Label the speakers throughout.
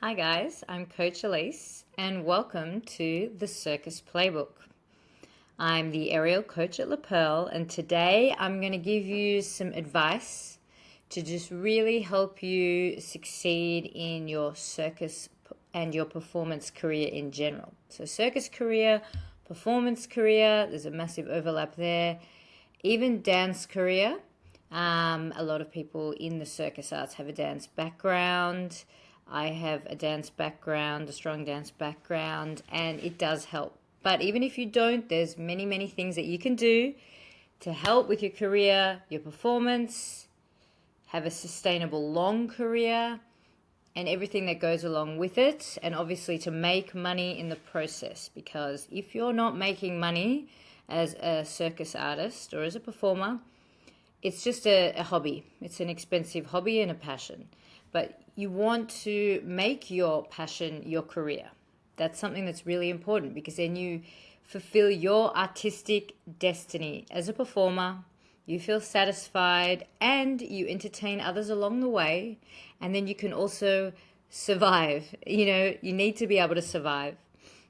Speaker 1: Hi guys, I'm Coach Elise and welcome to the Circus Playbook. I'm the Aerial Coach at Perle and today I'm going to give you some advice to just really help you succeed in your circus and your performance career in general. So circus career, performance career, there's a massive overlap there. Even dance career, a lot of people in the circus arts have a dance background. I have a dance background, a strong dance background, and it does help. But even if you don't, there's many things that you can do to help with your career, your performance, have a sustainable long career, and everything that goes along with it, and obviously to make money in the process. Because if you're not making money as a circus artist or as a performer, it's just a hobby. It's an expensive hobby and a passion. But you want to make your passion your career. That's something that's really important because then you fulfill your artistic destiny as a performer. You feel satisfied and you entertain others along the way. And then you can also survive. You need to be able to survive.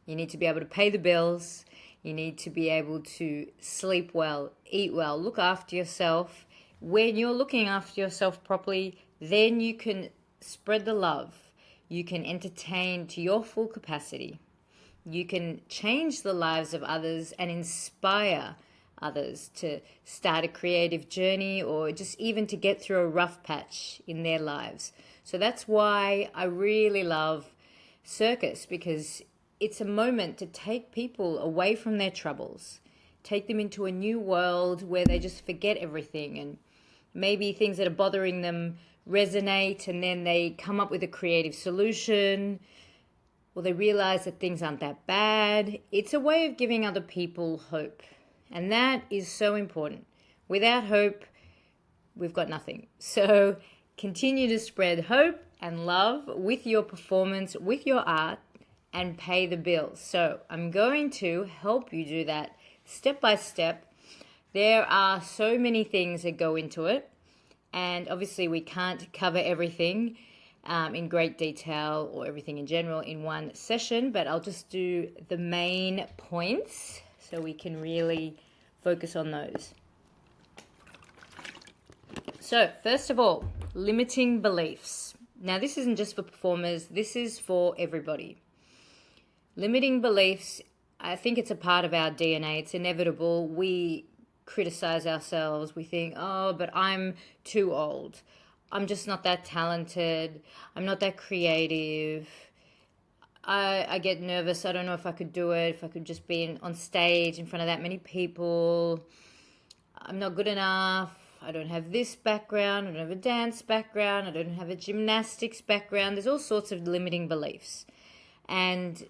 Speaker 1: You need to be able to pay the bills. You need to be able to sleep well, eat well, look after yourself. When you're looking after yourself properly, then you can spread the love. You can entertain to your full capacity. You can change the lives of others and inspire others to start a creative journey or just even to get through a rough patch in their lives. So that's why I really love circus, because it's a moment to take people away from their troubles, take them into a new world where they just forget everything, and maybe things that are bothering them resonate, and then they come up with a creative solution, or they realize that things aren't that bad. It's a way of giving other people hope, and that is so important. Without hope, we've got nothing. So continue to spread hope and love with your performance, with your art, and pay the bills. So I'm going to help you do that step by step. There are so many things that go into it, and obviously we can't cover everything in great detail or everything in general in one session, but I'll just do the main points so we can really focus on those. So first of all, limiting beliefs. Now this isn't just for performers, this is for everybody. Limiting beliefs, I think it's a part of our DNA. It's inevitable. We criticize ourselves. We think, oh, but I'm too old. I'm just not that talented. I'm not that creative. I get nervous. I don't know if I could do it, if I could just be on stage in front of that many people. I'm not good enough. I don't have this background. I don't have a dance background. I don't have a gymnastics background. There's all sorts of limiting beliefs. And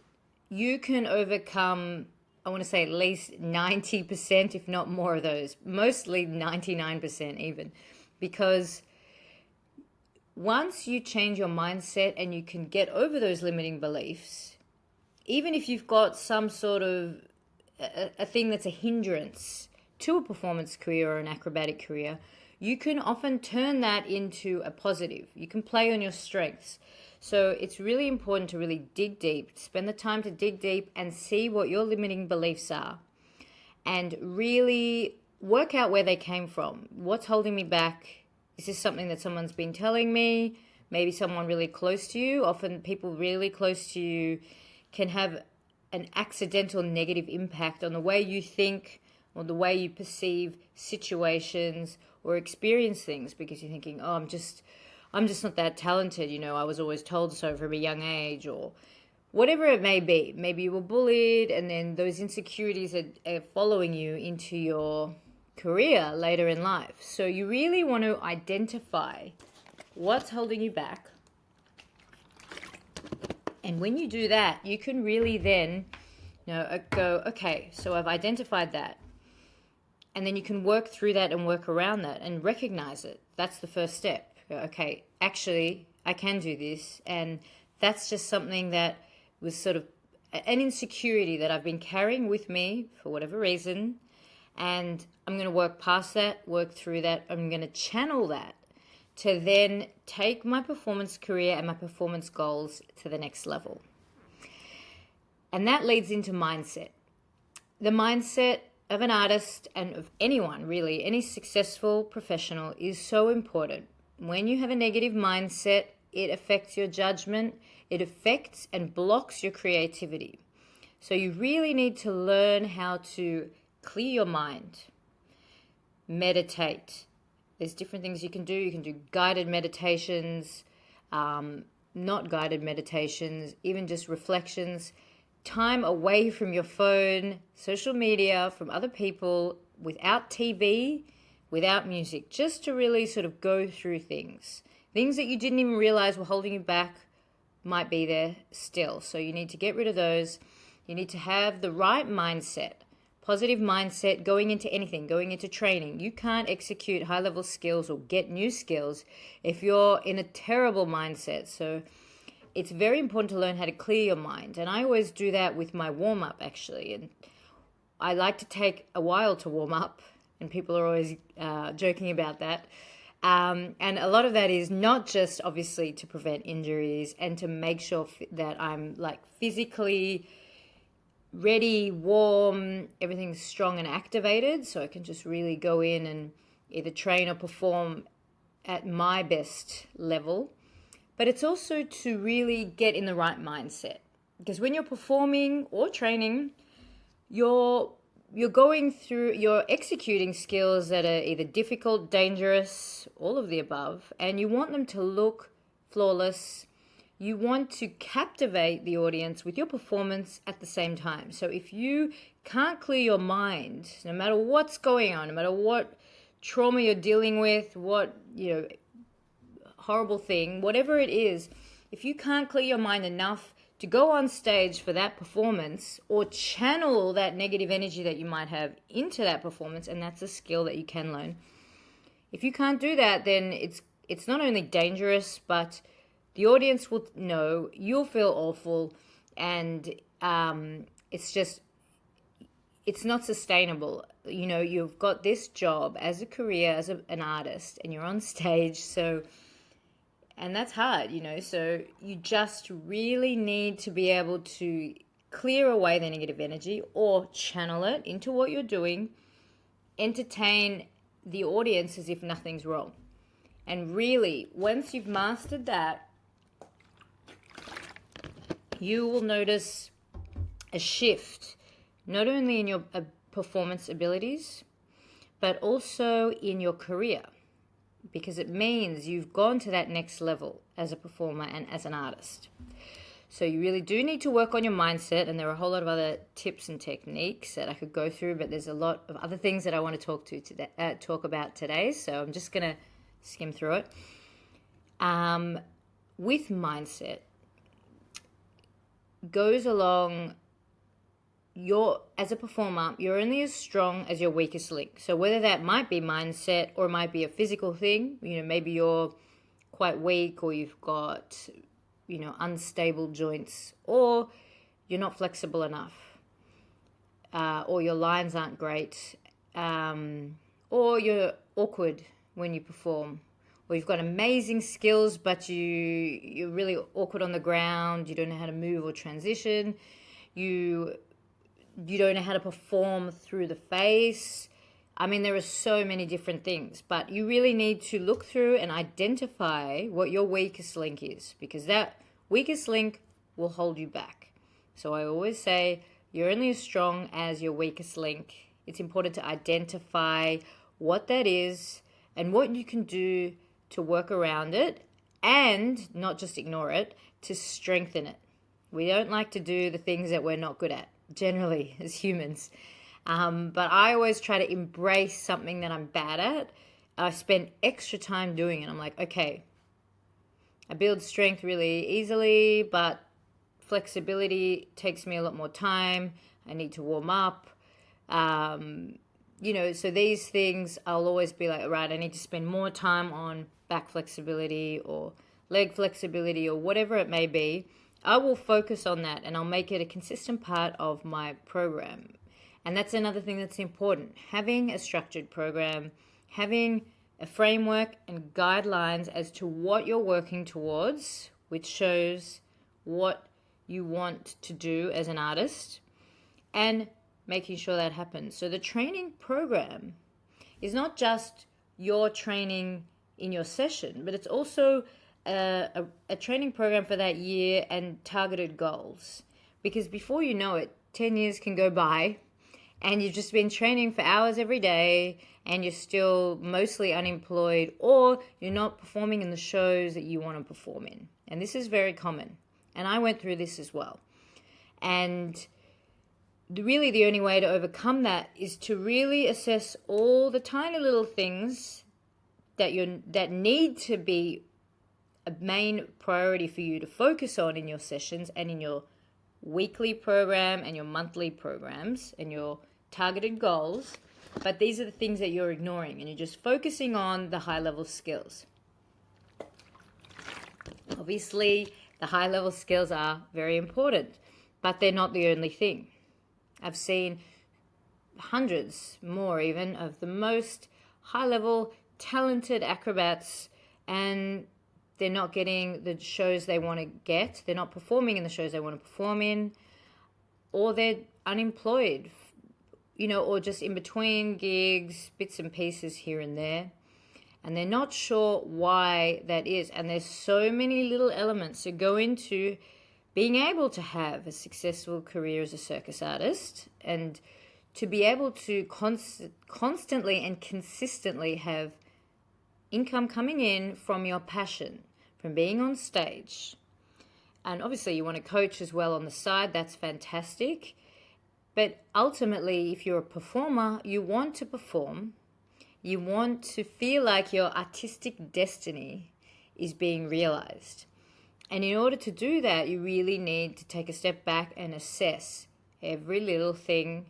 Speaker 1: you can overcome, I want to say at least 90%, if not more of those, mostly 99% even, because once you change your mindset and you can get over those limiting beliefs, even if you've got some sort of a thing that's a hindrance to a performance career or an acrobatic career, you can often turn that into a positive. You can play on your strengths. So it's really important to really dig deep, spend the time to dig deep and see what your limiting beliefs are and really work out where they came from. What's holding me back? Is this something that someone's been telling me? Maybe someone really close to you. Often people really close to you can have an accidental negative impact on the way you think or the way you perceive situations or experience things, because you're thinking, oh, I'm just not that talented, I was always told so from a young age, or whatever it may be. Maybe you were bullied and then those insecurities are following you into your career later in life. So you really want to identify what's holding you back. And when you do that, you can really then go, okay, so I've identified that. And then you can work through that and work around that and recognize it. That's the first step. Okay, actually, I can do this. And that's just something that was sort of an insecurity that I've been carrying with me for whatever reason. And I'm going to work past that, work through that. I'm going to channel that to then take my performance career and my performance goals to the next level. And that leads into mindset. The mindset of an artist and of anyone really, any successful professional, is so important. When you have a negative mindset, it affects your judgment, it affects and blocks your creativity. So you really need to learn how to clear your mind, meditate. There's different things you can do. You can do guided meditations, not guided meditations, even just reflections. Time away from your phone, social media, from other people, without TV, without music, just to really sort of go through things. Things that you didn't even realize were holding you back might be there still. So you need to get rid of those. You need to have the right mindset, positive mindset going into anything, going into training. You can't execute high-level skills or get new skills if you're in a terrible mindset. So it's very important to learn how to clear your mind. And I always do that with my warm-up, actually. And I like to take a while to warm up, and people are always joking about that. And a lot of that is not just, obviously, to prevent injuries and to make sure that I'm like physically ready, warm, everything's strong and activated, so I can just really go in and either train or perform at my best level. But it's also to really get in the right mindset, because when you're performing or training, you're executing skills that are either difficult, dangerous, all of the above, and you want them to look flawless. You want to captivate the audience with your performance at the same time. So if you can't clear your mind, no matter what's going on, no matter what trauma you're dealing with, what, horrible thing, whatever it is, if you can't clear your mind enough to go on stage for that performance or channel that negative energy that you might have into that performance, and that's a skill that you can learn. If you can't do that, then it's not only dangerous, but the audience will know, you'll feel awful, and it's not sustainable. You've got this job as a career, as an artist, and you're on stage, and that's hard, so you just really need to be able to clear away the negative energy or channel it into what you're doing, entertain the audience as if nothing's wrong. And really, once you've mastered that, you will notice a shift, not only in your performance abilities, but also in your career, because it means you've gone to that next level as a performer and as an artist. So you really do need to work on your mindset, and there are a whole lot of other tips and techniques that I could go through, but there's a lot of other things that I want to talk about today, so I'm just going to skim through it. With mindset, goes along, as a performer, you're only as strong as your weakest link. So whether that might be mindset or it might be a physical thing, maybe you're quite weak, or you've got, unstable joints, or you're not flexible enough, or your lines aren't great, or you're awkward when you perform, or you've got amazing skills, but you're really awkward on the ground, you don't know how to move or transition, you don't know how to perform through the face. I mean, there are so many different things, but you really need to look through and identify what your weakest link is, because that weakest link will hold you back. So I always say you're only as strong as your weakest link. It's important to identify what that is and what you can do to work around it, and not just ignore it, to strengthen it. We don't like to do the things that we're not good at, generally, as humans. But I always try to embrace something that I'm bad at. I spend extra time doing it. I'm like, okay, I build strength really easily, but flexibility takes me a lot more time. I need to warm up. So these things, I'll always be like, right, I need to spend more time on back flexibility or leg flexibility or whatever it may be. I will focus on that, and I'll make it a consistent part of my program. And that's another thing that's important. Having a structured program, having a framework and guidelines as to what you're working towards, which shows what you want to do as an artist, and making sure that happens. So the training program is not just your training in your session, but it's also a training program for that year and targeted goals. Because before you know it, 10 years can go by and you've just been training for hours every day and you're still mostly unemployed, or you're not performing in the shows that you want to perform in. And this is very common. And I went through this as well. And really the only way to overcome that is to really assess all the tiny little things that need to be a main priority for you to focus on in your sessions and in your weekly program and your monthly programs and your targeted goals. But these are the things that you're ignoring, and you're just focusing on the high-level skills. Obviously, the high-level skills are very important, but they're not the only thing. I've seen hundreds more even of the most high-level talented acrobats, and they're not getting the shows they want to get. They're not performing in the shows they want to perform in, or they're unemployed, or just in between gigs, bits and pieces here and there. And they're not sure why that is. And there's so many little elements that go into being able to have a successful career as a circus artist, and to be able to constantly and consistently have income coming in from your passion, from being on stage. And obviously you want to coach as well on the side. That's fantastic. But ultimately, if you're a performer, you want to perform. You want to feel like your artistic destiny is being realized. And in order to do that, you really need to take a step back and assess every little thing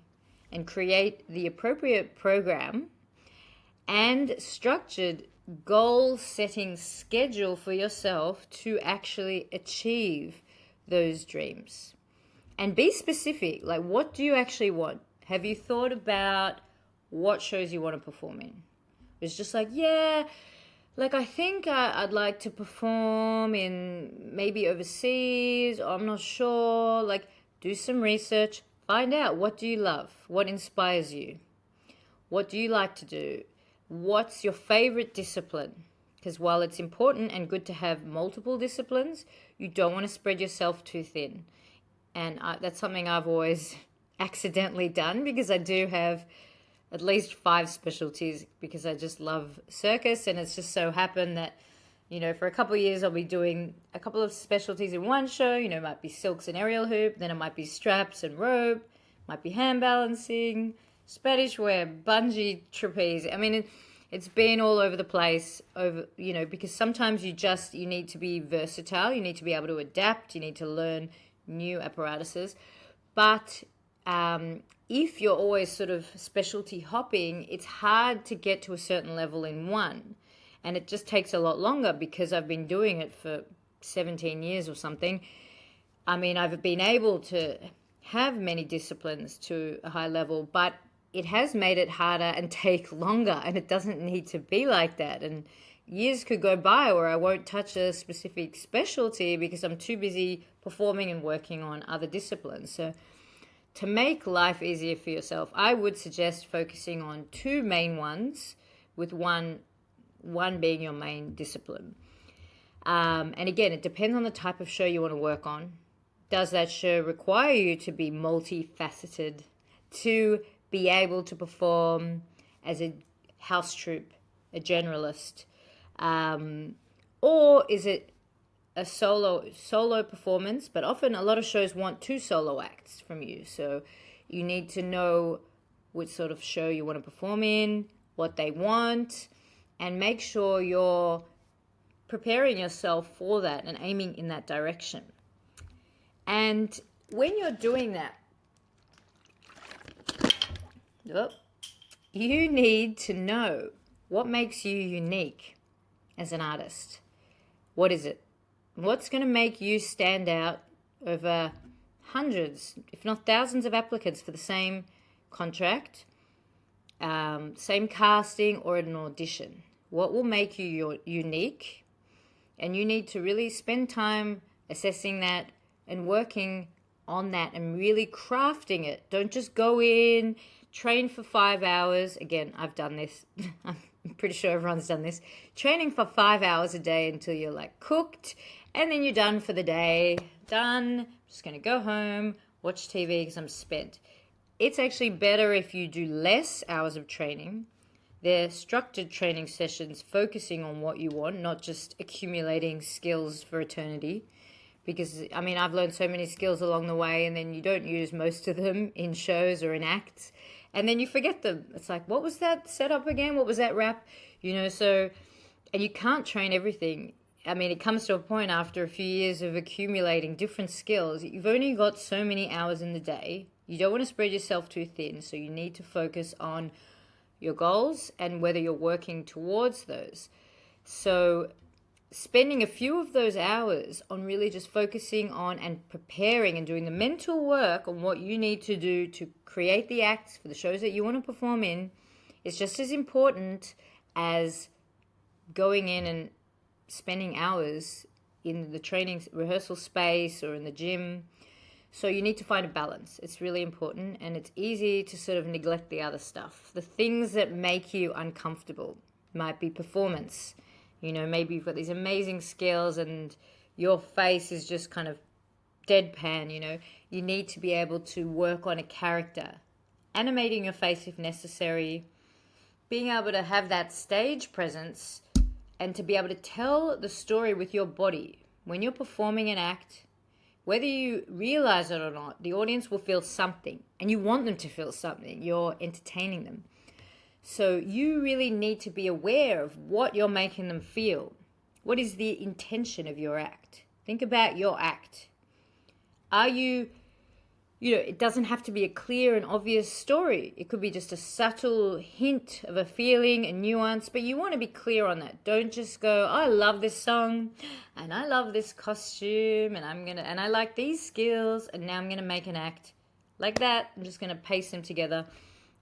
Speaker 1: and create the appropriate program and structured goal-setting schedule for yourself to actually achieve those dreams. And be specific, like what do you actually want? Have you thought about what shows you want to perform in? It's just like, I think I'd like to perform in maybe overseas, or I'm not sure. Like, do some research, find out what do you love, what inspires you, what do you like to do, what's your favorite discipline? Because while it's important and good to have multiple disciplines, you don't want to spread yourself too thin. And that's something I've always accidentally done, because I do have at least 5 specialties, because I just love circus. And it's just so happened that, for a couple of years I'll be doing a couple of specialties in one show. It might be silks and aerial hoop, then it might be straps and rope, might be hand balancing, Spanish web, bungee, trapeze. I mean, it's been all over the place, because sometimes you need to be versatile. You need to be able to adapt. You need to learn new apparatuses. But if you're always sort of specialty hopping, it's hard to get to a certain level in one. And it just takes a lot longer, because I've been doing it for 17 years or something. I mean, I've been able to have many disciplines to a high level, but it has made it harder and take longer, and it doesn't need to be like that. And years could go by where I won't touch a specific specialty because I'm too busy performing and working on other disciplines. So to make life easier for yourself, I would suggest focusing on 2 main ones, with one being your main discipline. And again, it depends on the type of show you want to work on. Does that show require you to be multifaceted, to be able to perform as a house troupe, a generalist? Or is it a solo performance? But often a lot of shows want 2 solo acts from you. So you need to know which sort of show you want to perform in, what they want, and make sure you're preparing yourself for that and aiming in that direction. And when you're doing that, you need to know what makes you unique as an artist. What is it? What's going to make you stand out over hundreds, if not thousands of applicants for the same contract, same casting, or an audition? what will make you unique, and you need to really spend time assessing that and working on that and really crafting it. Don't just go in, train for 5 hours. Again, I've done this. I'm pretty sure everyone's done this. Training for 5 hours a day until you're like cooked, and then you're done for the day. Done. I'm just going to go home, watch TV because I'm spent. It's actually better if you do less hours of training. They're structured training sessions focusing on what you want, not just accumulating skills for eternity. Because, I mean, I've learned so many skills along the way, and then you don't use most of them in shows or in acts. And then you forget them. It's like, what was that setup again? What was that rap? So, and you can't train everything. I mean, it comes to a point after a few years of accumulating different skills. You've only got so many hours in the day. You don't want to spread yourself too thin, so you need to focus on your goals and whether you're working towards those. So spending a few of those hours on really just focusing on and preparing and doing the mental work on what you need to do to create the acts for the shows that you want to perform in is just as important as going in and spending hours in the training rehearsal space or in the gym. So you need to find a balance. It's really important, and it's easy to sort of neglect the other stuff. The things that make you uncomfortable might be performance. Maybe you've got these amazing skills and your face is just kind of deadpan. You need to be able to work on a character, animating your face if necessary, being able to have that stage presence and to be able to tell the story with your body. When you're performing an act, whether you realize it or not, the audience will feel something, and you want them to feel something. You're entertaining them. So you really need to be aware of what you're making them feel. What is the intention of your act? Think about your act. Are you, it doesn't have to be a clear and obvious story. It could be just a subtle hint of a feeling, a nuance, but you want to be clear on that. Don't just go, I love this song and I love this costume and I like these skills and now I'm going to make an act like that. I'm just going to paste them together.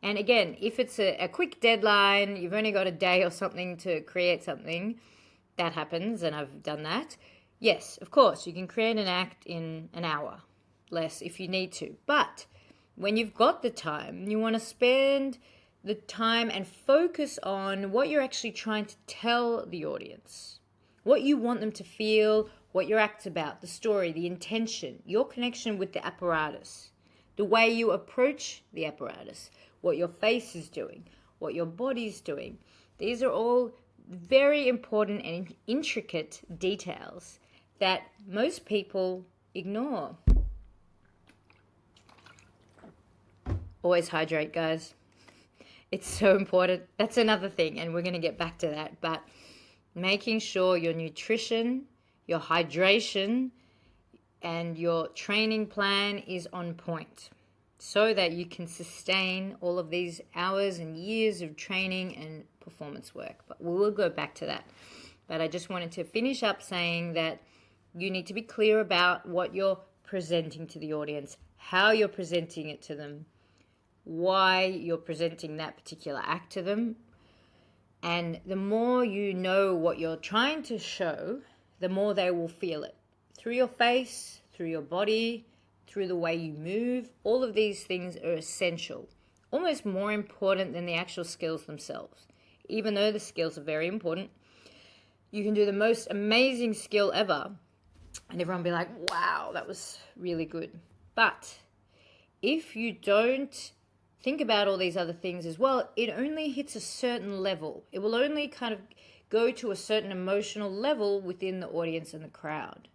Speaker 1: And again, if it's a quick deadline, you've only got a day or something to create something, that happens, and I've done that. Yes, of course, you can create an act in an hour, less if you need to. But when you've got the time, you want to spend the time and focus on what you're actually trying to tell the audience, what you want them to feel, what your act's about, the story, the intention, your connection with the apparatus, the way you approach the apparatus, what your face is doing, what your body's doing. These are all very important and intricate details that most people ignore. Always hydrate, guys. It's so important. That's another thing, and we're going to get back to that. But making sure your nutrition, your hydration, and your training plan is on point so that you can sustain all of these hours and years of training and performance work. But we will go back to that. But I just wanted to finish up saying that you need to be clear about what you're presenting to the audience, how you're presenting it to them, why you're presenting that particular act to them. And the more you know what you're trying to show, the more they will feel it. Through your face, through your body, through the way you move. All of these things are essential, almost more important than the actual skills themselves. Even though the skills are very important, you can do the most amazing skill ever and everyone will be like, wow, that was really good. But if you don't think about all these other things as well, it only hits a certain level. It will only kind of go to a certain emotional level within the audience and the crowd.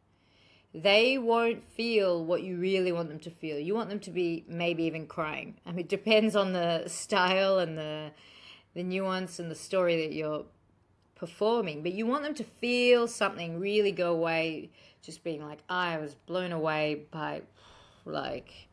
Speaker 1: They won't feel what you really want them to feel. You want them to be maybe even crying. I mean, it depends on the style and the nuance and the story that you're performing. But you want them to feel something, really go away just being like, I was blown away by, like,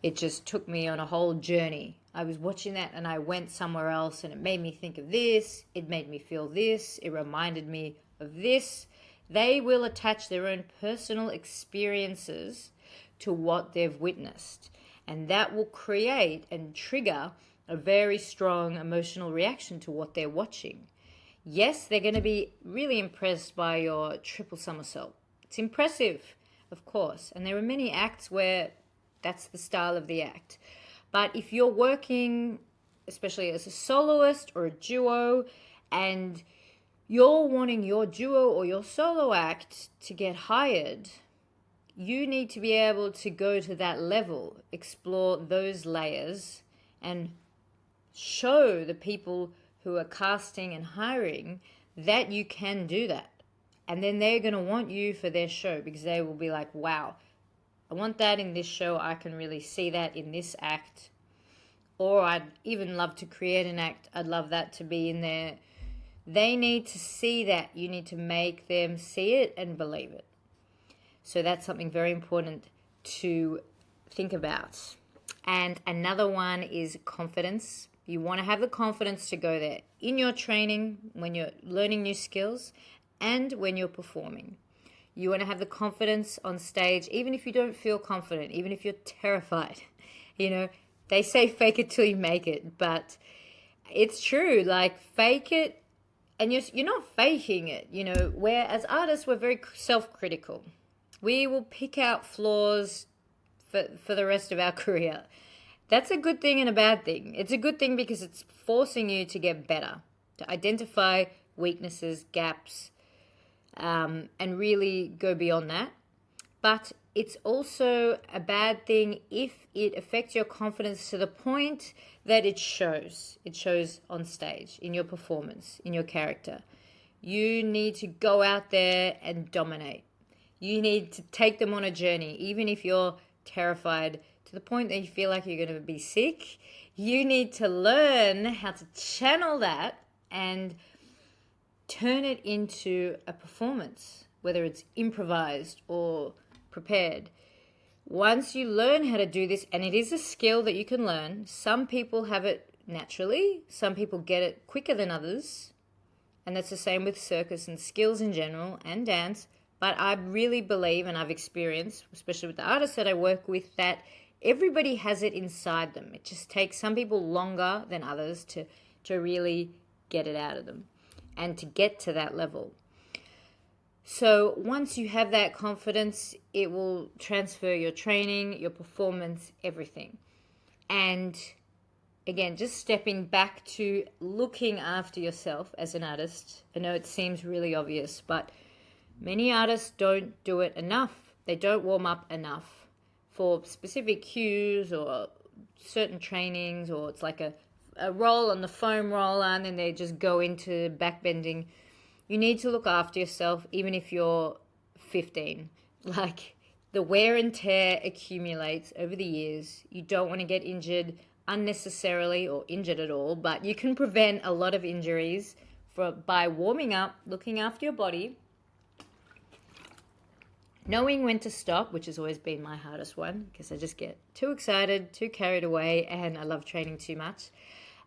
Speaker 1: it just took me on a whole journey. I was watching that and I went somewhere else and it made me think of this. It made me feel this. It reminded me of this. They will attach their own personal experiences to what they've witnessed. And that will create and trigger a very strong emotional reaction to what they're watching. Yes, they're going to be really impressed by your triple somersault. It's impressive, of course, and there are many acts where that's the style of the act. But if you're working, especially as a soloist or a duo, and you're wanting your duo or your solo act to get hired, you need to be able to go to that level, explore those layers, and show the people who are casting and hiring that you can do that. And then they're going to want you for their show, because they will be like, wow, I want that in this show. I can really see that in this act. Or I'd even love to create an act. I'd love that to be in there. They need to see that. You need to make them see it and believe it. So that's something very important to think about. And another one is confidence. You want to have the confidence to go there in your training, when you're learning new skills, and when you're performing. You want to have the confidence on stage, even if you don't feel confident, even if you're terrified. You know, they say fake it till you make it, but it's true. Like, fake it, and you're not faking it. You know, where as artists, we're very self-critical. We will pick out flaws for the rest of our career. That's a good thing and a bad thing. It's a good thing because it's forcing you to get better, to identify weaknesses, gaps, and really go beyond that. But it's also a bad thing if it affects your confidence to the point that it shows. It shows on stage, in your performance, in your character. You need to go out there and dominate. You need to take them on a journey, even if you're terrified to the point that you feel like you're going to be sick. You need to learn how to channel that and turn it into a performance, whether it's improvised or prepared. Once you learn how to do this, and it is a skill that you can learn, some people have it naturally, some people get it quicker than others, and that's the same with circus and skills in general and dance. But I really believe, and I've experienced, especially with the artists that I work with, that everybody has it inside them. It just takes some people longer than others to really get it out of them and to get to that level. So once you have that confidence, it will transfer your training, your performance, everything. And again, just stepping back to looking after yourself as an artist. I know it seems really obvious, but many artists don't do it enough. They don't warm up enough for specific cues or certain trainings, or it's like a roll on the foam roller and then they just go into backbending. You need to look after yourself, even if you're 15. Like, the wear and tear accumulates over the years. You don't want to get injured unnecessarily or injured at all, but you can prevent a lot of injuries by warming up, looking after your body, knowing when to stop, which has always been my hardest one because I just get too excited, too carried away, and I love training too much.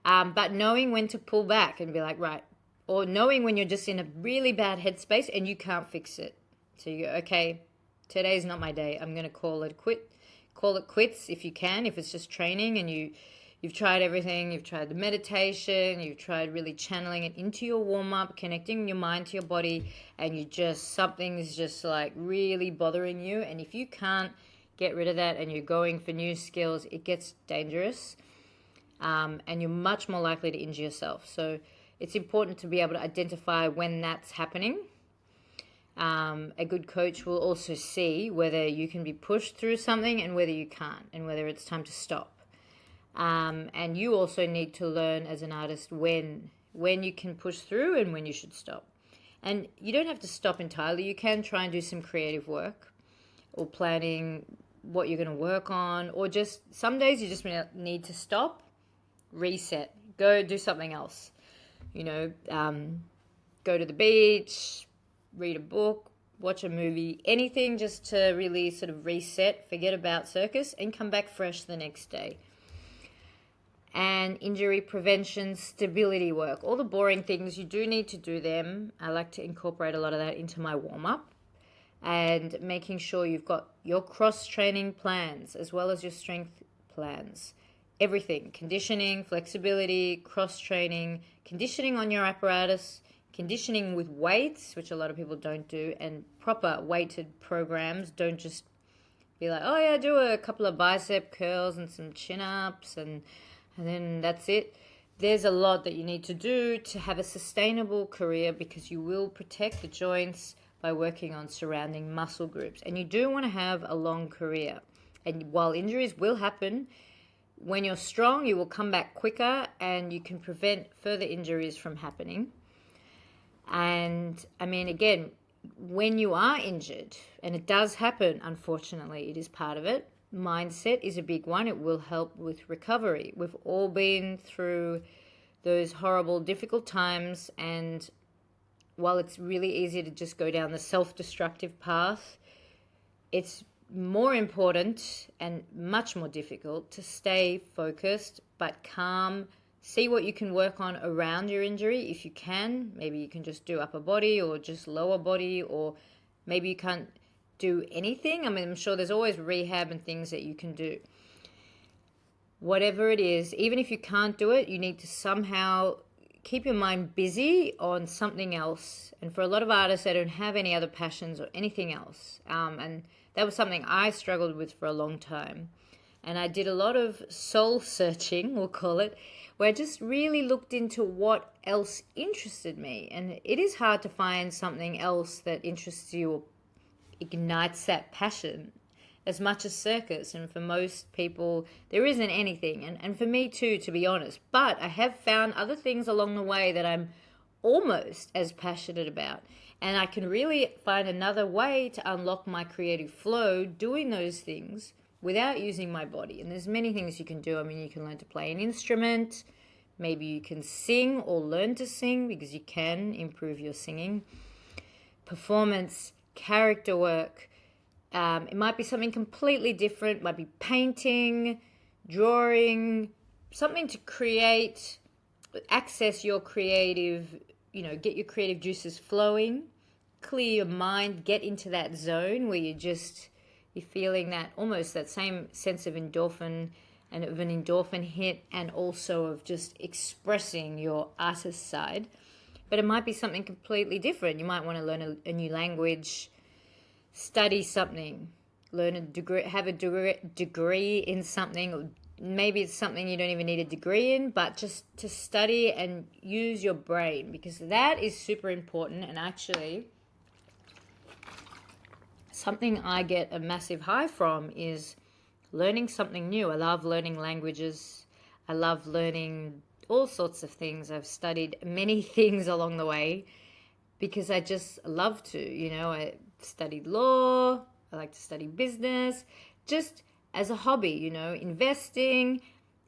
Speaker 1: But knowing when to pull back and be like, right, or knowing when you're just in a really bad headspace and you can't fix it. So you go, okay, today's not my day. I'm going to call it quits if you can, if it's just training and you've tried everything. You've tried the meditation, you've tried really channeling it into your warm-up, connecting your mind to your body, and something's just like really bothering you. And if you can't get rid of that and you're going for new skills, it gets dangerous, and you're much more likely to injure yourself. So it's important to be able to identify when that's happening. A good coach will also see whether you can be pushed through something and whether you can't, and whether it's time to stop. And you also need to learn as an artist when you can push through and when you should stop. And you don't have to stop entirely. You can try and do some creative work or planning what you're going to work on, or just some days you just need to stop, reset, go do something else. Go to the beach, read a book, watch a movie, anything just to really sort of reset, forget about circus, and come back fresh the next day. And injury prevention, stability work, all the boring things, you do need to do them. I like to incorporate a lot of that into my warm-up, and making sure you've got your cross-training plans as well as your strength plans. Everything, conditioning, flexibility, cross-training, conditioning on your apparatus, conditioning with weights, which a lot of people don't do, and proper weighted programs. Don't just be like, oh yeah, do a couple of bicep curls and some chin-ups and then that's it. There's a lot that you need to do to have a sustainable career, because you will protect the joints by working on surrounding muscle groups. And you do want to have a long career. And while injuries will happen, when you're strong, you will come back quicker and you can prevent further injuries from happening. And I mean, again, when you are injured, and it does happen, unfortunately, it is part of it, mindset is a big one. It will help with recovery. We've all been through those horrible, difficult times, and while it's really easy to just go down the self-destructive path, it's more important and much more difficult to stay focused but calm. See what you can work on around your injury if you can. Maybe you can just do upper body or just lower body, or maybe you can't do anything. I mean, I'm sure there's always rehab and things that you can do. Whatever it is, even if you can't do it, you need to somehow keep your mind busy on something else. And for a lot of artists, they don't have any other passions or anything else. And that was something I struggled with for a long time. And I did a lot of soul searching, we'll call it, where I just really looked into what else interested me. And it is hard to find something else that interests you or ignites that passion as much as circus. And for most people, there isn't anything. And for me too, to be honest. But I have found other things along the way that I'm almost as passionate about. And I can really find another way to unlock my creative flow doing those things without using my body. And there's many things you can do. I mean, you can learn to play an instrument. Maybe you can sing or learn to sing, because you can improve your singing. Performance, character work. It might be something completely different. It might be painting, drawing, something to create, access your creative, get your creative juices flowing, clear your mind, get into that zone where you're feeling that almost that same sense of endorphin and of an endorphin hit, and also of just expressing your artist side. But it might be something completely different. You might want to learn a new language, study something, learn a degree, have a degree in something, or maybe it's something you don't even need a degree in, but just to study and use your brain, because that is super important. And actually, something I get a massive high from is learning something new. I love learning languages. I love learning all sorts of things. I've studied many things along the way because I just love to. I studied law. I like to study business, just as a hobby, investing.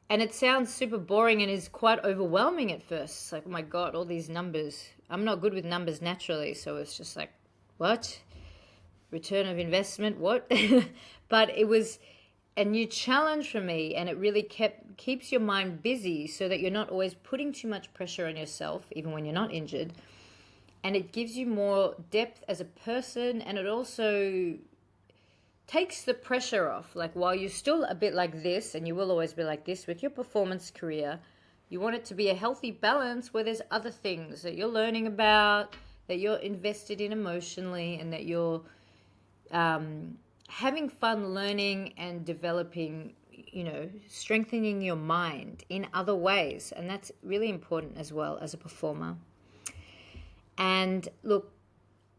Speaker 1: And it sounds super boring and is quite overwhelming at first. It's like, oh my God, all these numbers. I'm not good with numbers naturally, so it's just like, what? Return of investment, what? But it was a new challenge for me, and it really keeps your mind busy so that you're not always putting too much pressure on yourself, even when you're not injured. And it gives you more depth as a person, and it also takes the pressure off. Like, while you're still a bit like this, and you will always be like this with your performance career, you want it to be a healthy balance where there's other things that you're learning about, that you're invested in emotionally, and that you're having fun learning and developing, strengthening your mind in other ways. And that's really important as well as a performer. And look,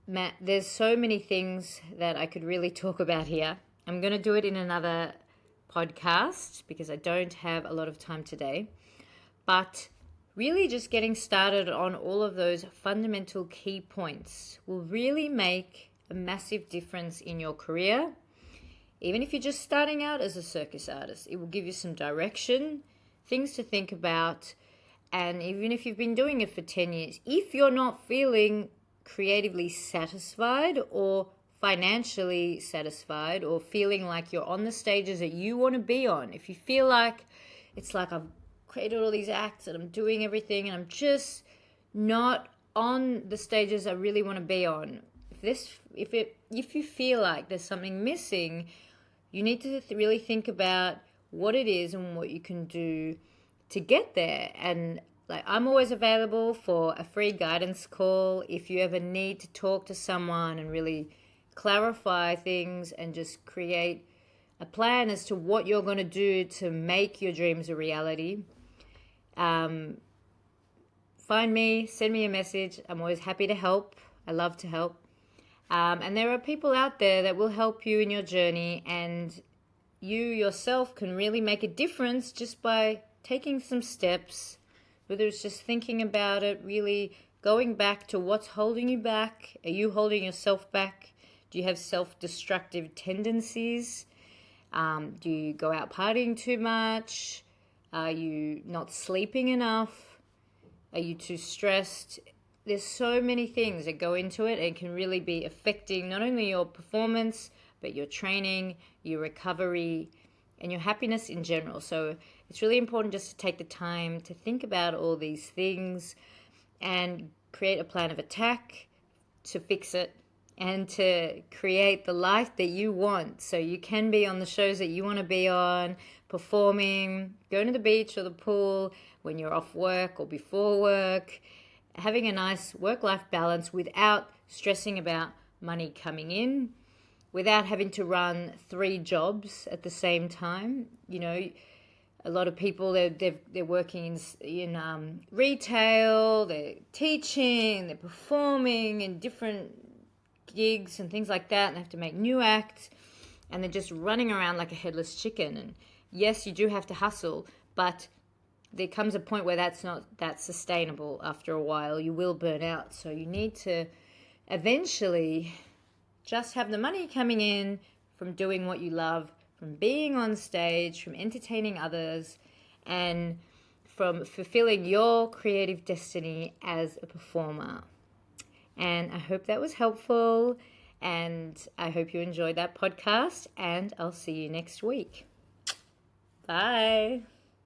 Speaker 1: Matt, there's so many things that I could really talk about here. I'm going to do it in another podcast because I don't have a lot of time today. But really just getting started on all of those fundamental key points will really make a massive difference in your career. Even if you're just starting out as a circus artist, it will give you some direction, things to think about. And even if you've been doing it for 10 years, if you're not feeling creatively satisfied or financially satisfied, or feeling like you're on the stages that you want to be on, if you feel like it's like I've created all these acts and I'm doing everything and I'm just not on the stages I really want to be on, if you feel like there's something missing, you need to really think about what it is and what you can do to get there. And Like, I'm always available for a free guidance call if you ever need to talk to someone and really clarify things and just create a plan as to what you're going to do to make your dreams a reality. Find me, send me a message. I'm always happy to help. I love to help. And there are people out there that will help you in your journey, and you yourself can really make a difference just by taking some steps, whether it's just thinking about it, really going back to what's holding you back. Are you holding yourself back? Do you have self-destructive tendencies? Do you go out partying too much? Are you not sleeping enough? Are you too stressed? There's so many things that go into it and can really be affecting not only your performance, but your training, your recovery, and your happiness in general. So it's really important just to take the time to think about all these things and create a plan of attack to fix it and to create the life that you want. So you can be on the shows that you want to be on, performing, going to the beach or the pool when you're off work or before work, having a nice work-life balance without stressing about money coming in, without having to run 3 jobs at the same time. You know, a lot of people, they're working in retail, they're teaching, they're performing in different gigs and things like that, and they have to make new acts, and they're just running around like a headless chicken. And yes, you do have to hustle, but there comes a point where that's not that sustainable. After a while, you will burn out. So you need to eventually just have the money coming in from doing what you love, from being on stage, from entertaining others, and from fulfilling your creative destiny as a performer. And I hope that was helpful, and I hope you enjoyed that podcast, and I'll see you next week. Bye.